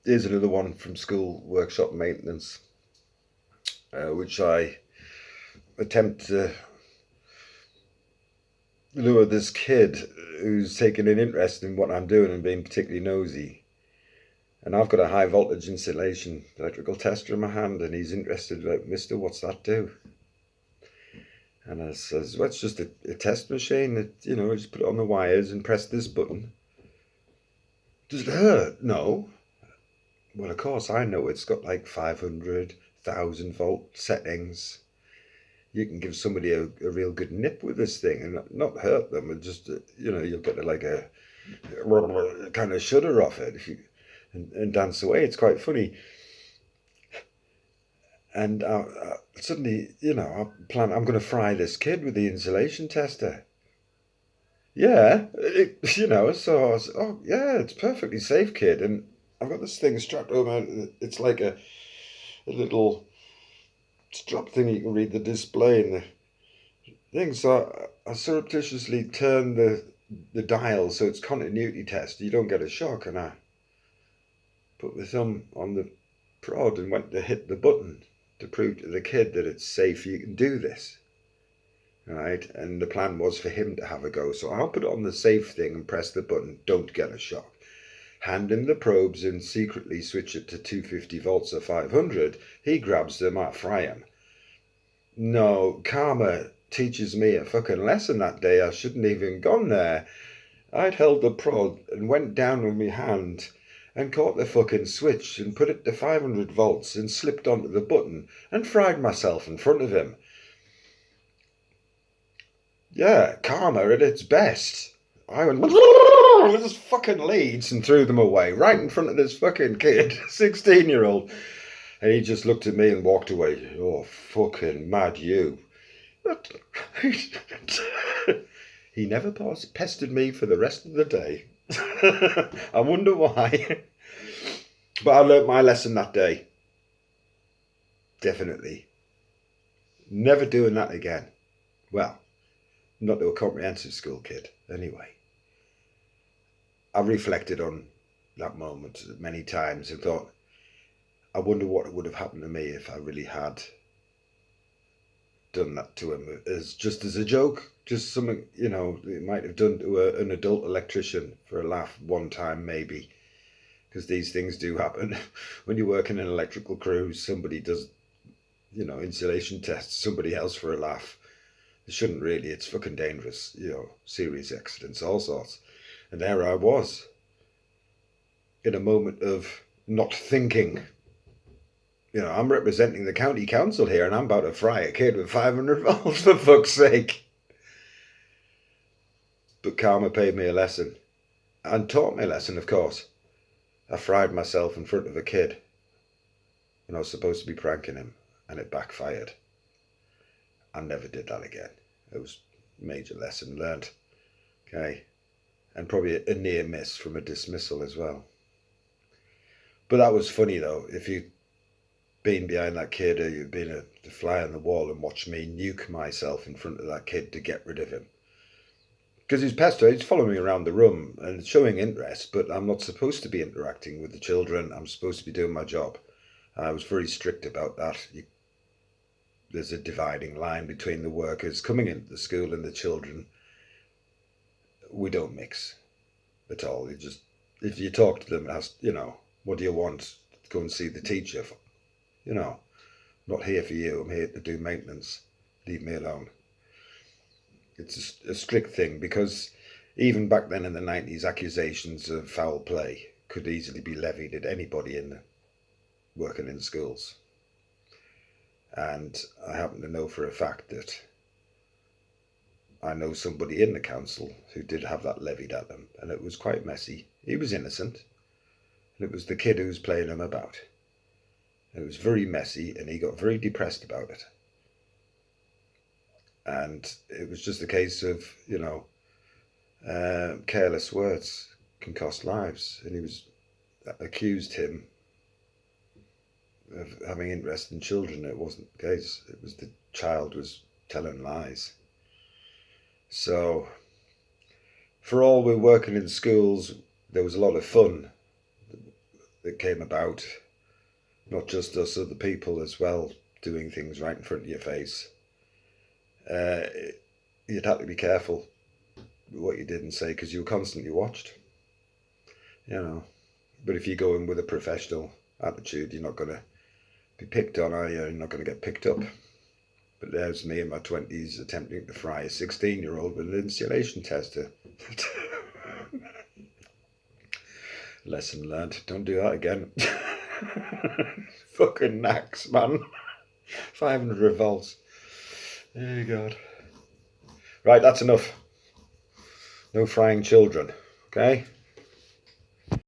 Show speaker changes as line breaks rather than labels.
Here's another one from school workshop maintenance, which I attempt to lure this kid who's taken an interest in what I'm doing and being particularly nosy. And I've got a high voltage insulation electrical tester in my hand, and he's interested, like, Mister, what's that do? And I says, well, it's just a test machine. Just put it on the wires and press this button. Does it hurt? No. Well, of course, I know it's got like 500,000 volt settings. You can give somebody a real good nip with this thing and not hurt them, and just, you'll get like a kind of shudder off it if you, and dance away. It's quite funny. And suddenly, I plan, I'm going to fry this kid with the insulation tester. Yeah, so I was, oh, yeah, it's perfectly safe, kid. And I've got this thing strapped over. It's like a little strap thing you can read the display and the thing. So I surreptitiously turn the dial so it's continuity test. You don't get a shock. And I put the thumb on the prod and went to hit the button to prove to the kid that it's safe, you can do this. Right? And the plan was for him to have a go. So I'll put it on the safe thing and press the button, don't get a shock. Hand him the probes and secretly switch it to 250 volts or 500. He grabs them, I fry him. No, karma teaches me a fucking lesson that day. I shouldn't even gone there. I'd held the prod and went down with my hand and caught the fucking switch and put it to 500 volts and slipped onto the button and fried myself in front of him. Yeah, karma at its best. I went with his fucking leads and threw them away right in front of this fucking kid, 16-year-old. And he just looked at me and walked away. Oh, fucking mad you. He never pestered me for the rest of the day. I wonder why. But I learnt my lesson that day. Definitely. Never doing that again. Well, not to a comprehensive school kid, anyway. I reflected on that moment many times and thought, I wonder what would have happened to me if I really had done that to him just as a joke, just something, it might have done to an adult electrician for a laugh one time maybe, because these things do happen. When you work in an electrical crew, somebody does, insulation tests somebody else for a laugh. It shouldn't really, it's fucking dangerous, serious accidents, all sorts. And there I was, in a moment of not thinking. I'm representing the county council here and I'm about to fry a kid with 500 volts, for fuck's sake. But karma paid me a lesson. And taught me a lesson, of course. I fried myself in front of a kid when I was supposed to be pranking him, and it backfired. I never did that again. It was a major lesson learned. Okay. And probably a near miss from a dismissal as well. But that was funny though. If you'd been behind that kid, or you'd been a fly on the wall and watched me nuke myself in front of that kid to get rid of him. Because he's pester, he's following me around the room and showing interest, but I'm not supposed to be interacting with the children. I'm supposed to be doing my job. I was very strict about that. There's a dividing line between the workers coming into the school and the children. We don't mix at all. If you talk to them, ask, what do you want? Go and see the teacher. Not here for you. I'm here to do maintenance. Leave me alone. It's a strict thing, because even back then in the 90s, accusations of foul play could easily be levied at anybody working in schools. And I happen to know for a fact that I know somebody in the council who did have that levied at them, and it was quite messy. He was innocent, and it was the kid who was playing him about. It was very messy, and he got very depressed about it. And it was just a case of, careless words can cost lives. And he accused him of having interest in children. It wasn't the case. It was the child was telling lies. So, for all we're working in schools, there was a lot of fun. that came about, not just us, other people as well, doing things right in front of your face, you'd have to be careful with what you did and say, because you were constantly watched, you know. But if you go in with a professional attitude, you're not going to be picked on, are you? You're not going to get picked up. But there's me in my 20s attempting to fry a 16-year-old with an insulation tester. Lesson learned. Don't do that again. Fucking knacks, man. 500 revolts. Oh, God. Right, that's enough. No frying children, okay?